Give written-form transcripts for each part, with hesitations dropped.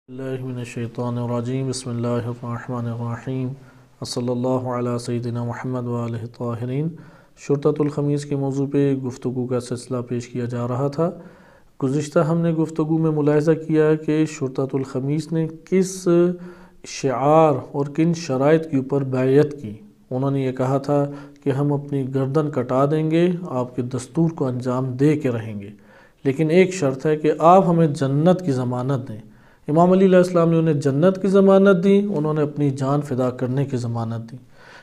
اللہ من الشیطان الرجیم بسم اللہ الرحمن الرحیم صلی اللہ علیہ سیدنا محمد وآلہ الطاہرین۔ شرطۃ الخمیس کے موضوع پہ گفتگو کا سلسلہ پیش کیا جا رہا تھا۔ گزشتہ ہم نے گفتگو میں ملاحظہ کیا کہ شرطۃ الخمیس نے کس شعار اور کن شرائط کے اوپر بیعت کی۔ انہوں نے یہ کہا تھا کہ ہم اپنی گردن کٹا دیں گے، آپ کے دستور کو انجام دے کے رہیں گے، لیکن ایک شرط ہے کہ آپ ہمیں جنت کی ضمانت دیں۔ امام علی علیہ السلام نے انہیں جنت کی ضمانت دی، انہوں نے اپنی جان فدا کرنے کی ضمانت دی۔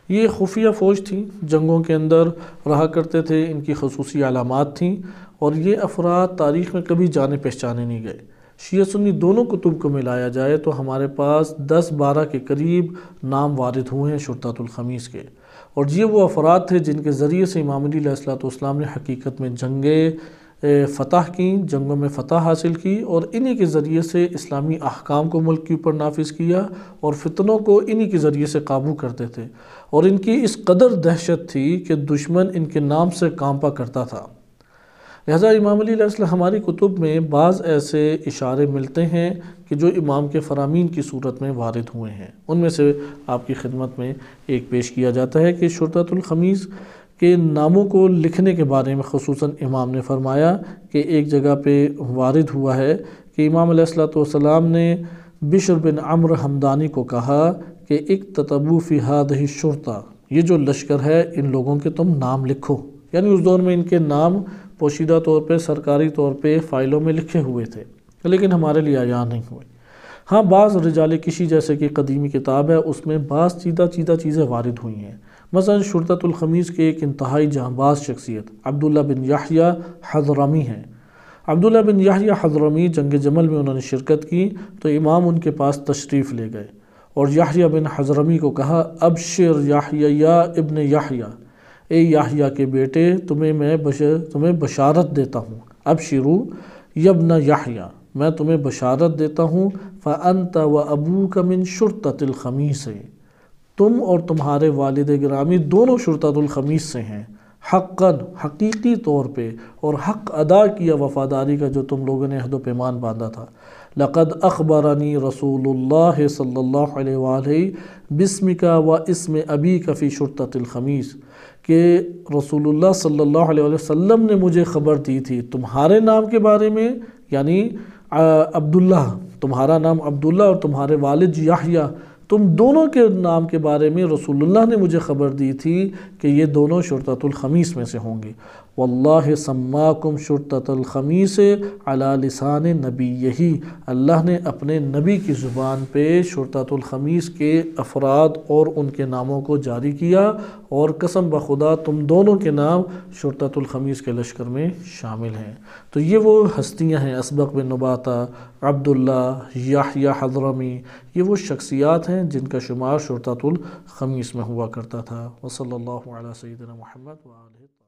یہ خفیہ فوج تھی، جنگوں کے اندر رہا کرتے تھے، ان کی خصوصی علامات تھیں، اور یہ افراد تاریخ میں کبھی جانے پہچانے نہیں گئے۔ شیعہ سنی دونوں کتب کو ملایا جائے تو ہمارے پاس 10-12 کے قریب نام وارد ہوئے ہیں شرطۃ الخمیس کے، اور یہ وہ افراد تھے جن کے ذریعے سے امام علی علیہ السلام نے حقیقت میں جنگیں فتح کی، جنگوں میں فتح حاصل کی، اور انہی کے ذریعے سے اسلامی احکام کو ملک کے اوپر نافذ کیا، اور فتنوں کو انہی کے ذریعے سے قابو کرتے تھے، اور ان کی اس قدر دہشت تھی کہ دشمن ان کے نام سے کانپا کرتا تھا۔ لہذا امام علی علیہ السلام ہماری کتب میں بعض ایسے اشارے ملتے ہیں کہ جو امام کے فرامین کی صورت میں وارد ہوئے ہیں۔ ان میں سے آپ کی خدمت میں ایک پیش کیا جاتا ہے کہ شرطۃ الخمیس کے ناموں کو لکھنے کے بارے میں خصوصاً امام نے فرمایا کہ ایک جگہ پہ وارد ہوا ہے کہ امام علیہ السلام نے بشر بن عمرو حمدانی کو کہا کہ اکتتبوا فی ہذہ الشرطہ، یہ جو لشکر ہے ان لوگوں کے تم نام لکھو، یعنی اس دور میں ان کے نام پوشیدہ طور پہ سرکاری طور پہ فائلوں میں لکھے ہوئے تھے، لیکن ہمارے لیے عیاں نہیں ہوئے۔ ہاں، بعض رجال کشی جیسے کہ قدیمی کتاب ہے، اس میں بعض چیدہ چیزیں وارد ہوئی ہیں۔ مثلا شرطۃ الخمیس کے ایک انتہائی جانباز شخصیت عبداللہ بن یحییٰ حضرمی ہیں۔ عبداللہ بن یحییٰ حضرمی جنگ جمل میں انہوں نے شرکت کی تو امام ان کے پاس تشریف لے گئے اور یحییٰ بن حضرمی کو کہا، ابشر یحییٰ یا ابن یحییٰ، اے یحییٰ کے بیٹے تمہیں بشارت دیتا ہوں، ابشروا یا ابن یحییٰ، میں تمہیں بشارت دیتا ہوں، فأنت وابوک من شرطۃ الخمیس، تم اور تمہارے والد گرامی دونوں شرطۃ الخمیس سے ہیں، حقاً حقیقی طور پہ، اور حق ادا کیا وفاداری کا جو تم لوگوں نے عہد و پیمان باندھا تھا۔ لقد اخبرنی رسول اللہ صلی اللہ علیہ وآلہ باسمک و اسم ابیک فی شرطۃ الخمیس، کہ رسول اللہ صلی اللہ علیہ وسلم نے مجھے خبر دی تھی تمہارے نام کے بارے میں، یعنی عبداللہ، تمہارا نام عبداللہ اور تمہارے والد یحییٰ، تم دونوں کے نام کے بارے میں رسول اللہ نے مجھے خبر دی تھی کہ یہ دونوں شرطۃ الخمیس میں سے ہوں گے۔ واللہ سماکم شرطۃ الخمیس علی لسان نبیہ، اللہ نے اپنے نبی کی زبان پہ شرطۃ الخمیس کے افراد اور ان کے ناموں کو جاری کیا، اور قسم بخدا تم دونوں کے نام شرطۃ الخمیس کے لشکر میں شامل ہیں۔ تو یہ وہ ہستیاں ہیں، اسبغ بن نباتہ، عبداللہ، یحییٰ حضرمی، یہ وہ شخصیات ہیں جن کا شمار شرطۃ الخمیس میں ہوا کرتا تھا۔ وصلی اللہ علی سیدنا محمد وآلہ